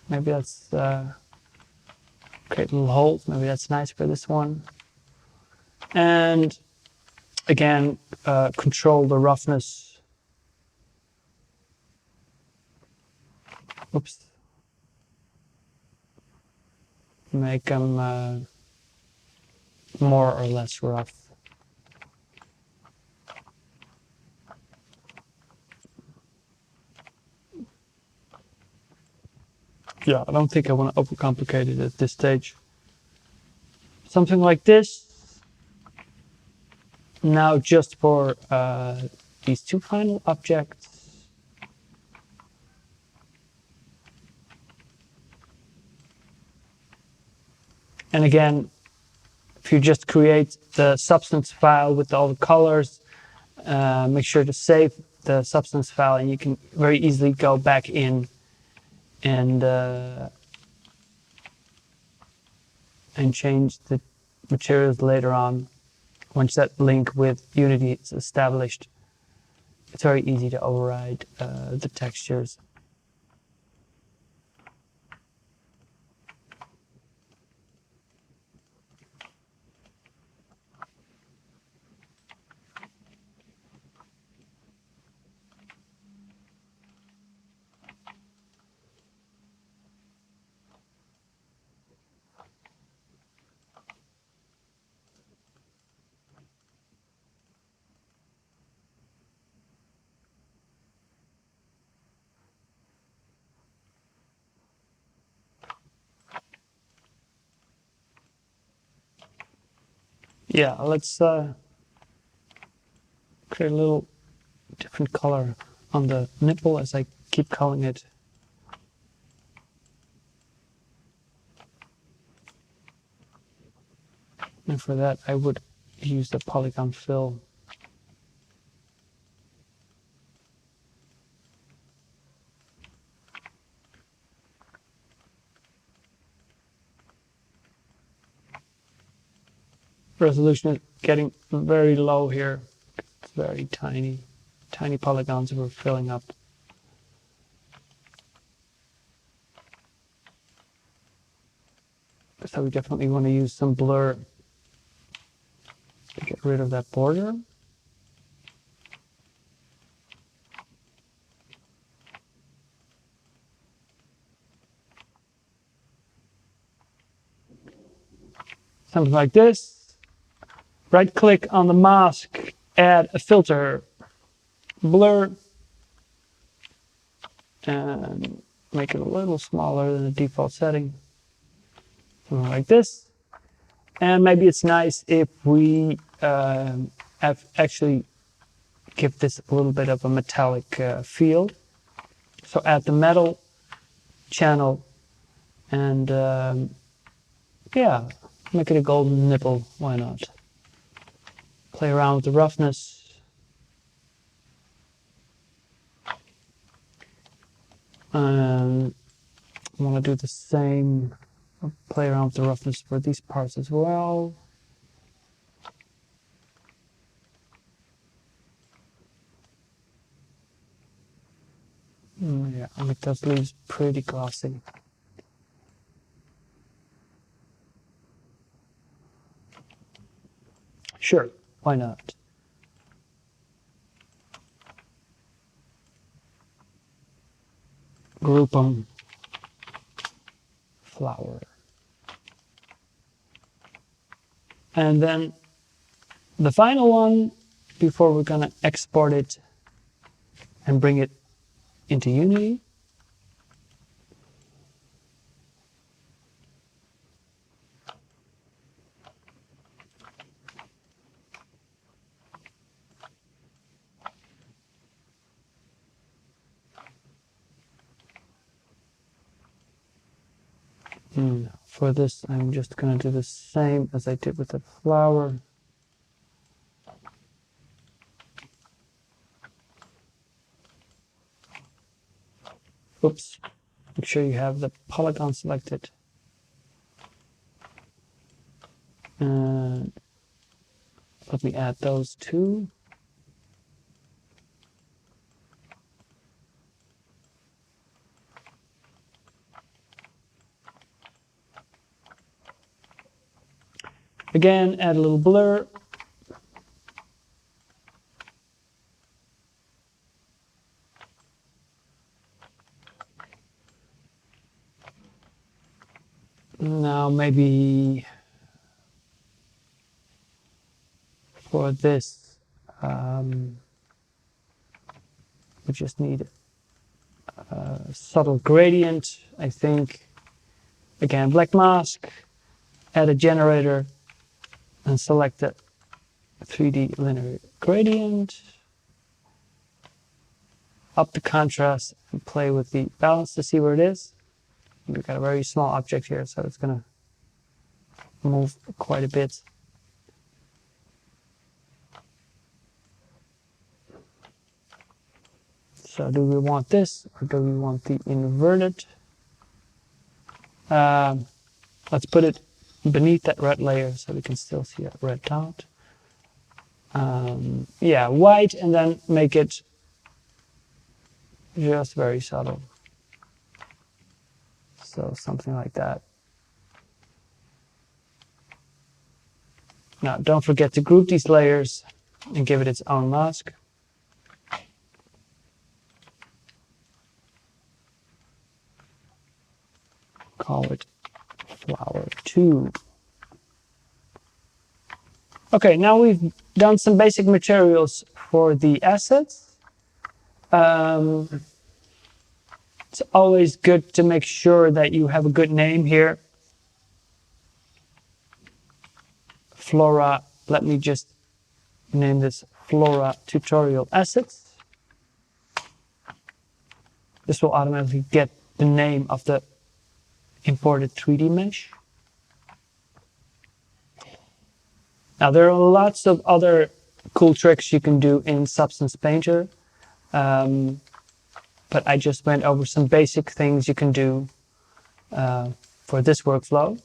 Speaker 1: Maybe that's create little holes. Maybe that's nice for this one. And again, control the roughness. Oops. Make them more or less rough. Yeah, I don't think I want to overcomplicate it at this stage. Something like this. Now just for these two final objects. And again, if you just create the substance file with all the colors, make sure to save the substance file, and you can very easily go back in and and change the materials later on. Once that link with Unity is established, it's very easy to override the textures. Yeah, let's create a little different color on the nipple, as I keep calling it. And for that, I would use the polygon fill. Resolution is getting very low here. It's very tiny, tiny polygons we're filling up. So we definitely want to use some blur to get rid of that border. Something like this. Right click on the mask, add a filter, blur, and make it a little smaller than the default setting. Something like this. And maybe it's nice if we actually give this a little bit of a metallic feel. So add the metal channel and yeah, make it a golden nipple. Why not? Play around with the roughness. I want to do the same. Play around with the roughness for these parts as well. Yeah, I'll make those leaves pretty glossy. Sure, why not? Group them. Flower. And then the final one, before we're gonna export it and bring it into Unity. For this, I'm just gonna do the same as I did with the flower. Oops, make sure you have the polygon selected. And let me add those two. Again, add a little blur. Now maybe for this, we just need a subtle gradient, I think. Again, black mask, add a generator, and select the 3D linear gradient. Up the contrast and play with the balance to see where it is. We've got a very small object here, so it's going to move quite a bit. So do we want this or do we want the inverted? Let's put it beneath that red layer so we can still see that red dot. Yeah, white, and then make it just very subtle. So something like that. Now, don't forget to group these layers and give it its own mask. Call it flower 2. Okay, now we've done some basic materials for the assets. It's always good to make sure that you have a good name here. Flora, let me just name this Flora Tutorial Assets. This will automatically get the name of the imported 3D mesh. Now there are lots of other cool tricks you can do in Substance Painter, but I just went over some basic things you can do for this workflow.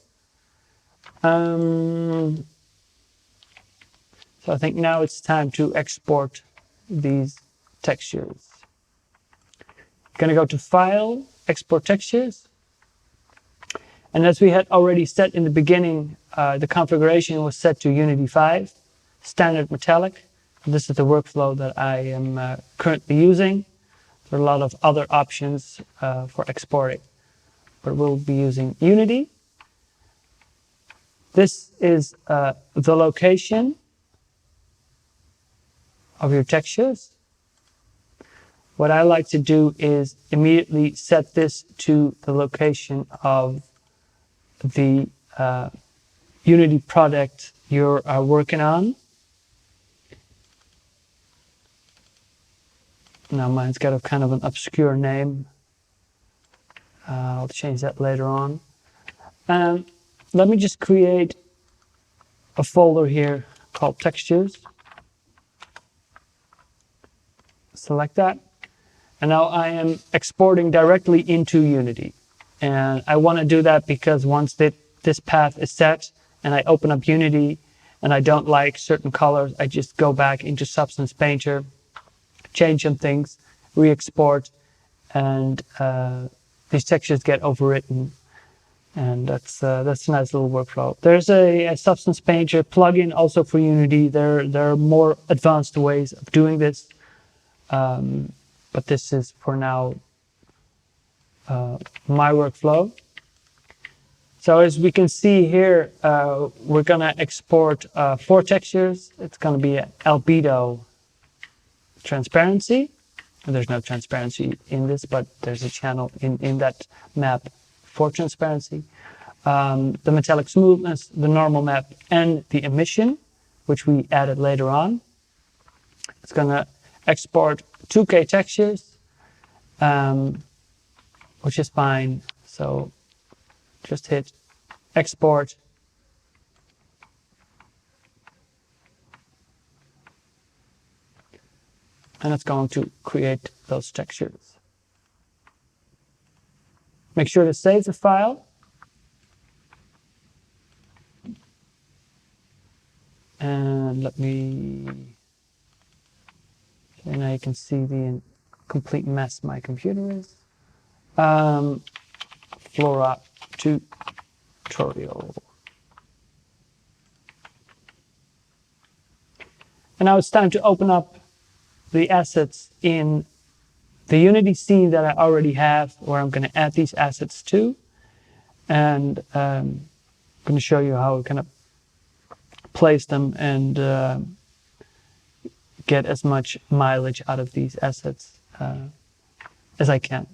Speaker 1: So I think now it's time to export these textures. Gonna go to File, Export Textures. And as we had already set in the beginning, the configuration was set to Unity 5, Standard Metallic. This is the workflow that I am currently using. There are a lot of other options for exporting, but we'll be using Unity. This is the location of your textures. What I like to do is immediately set this to the location of the Unity product you're working on. Now mine's got a kind of an obscure name. I'll change that later on. Let me just create a folder here called Textures. Select that. And now I am exporting directly into Unity. And I want to do that because once this path is set and I open up Unity and I don't like certain colors, I just go back into Substance Painter, change some things, re-export, and these textures get overwritten. And that's a nice little workflow. There's a Substance Painter plugin also for Unity. There are more advanced ways of doing this. But this is for now my workflow. So as we can see here, we're gonna export 4 textures. It's gonna be an albedo transparency. And there's no transparency in this, but there's a channel in that map for transparency. The metallic smoothness, the normal map, and the emission, which we added later on. It's gonna export 2K textures, which is fine. So just hit export. And it's going to create those textures. Make sure to save the file. And let me, okay, now you can see the complete mess my computer is. Flora tutorial. And now it's time to open up the assets in the Unity scene that I already have, where I'm going to add these assets to. And I'm going to show you how we kind of place them and get as much mileage out of these assets as I can.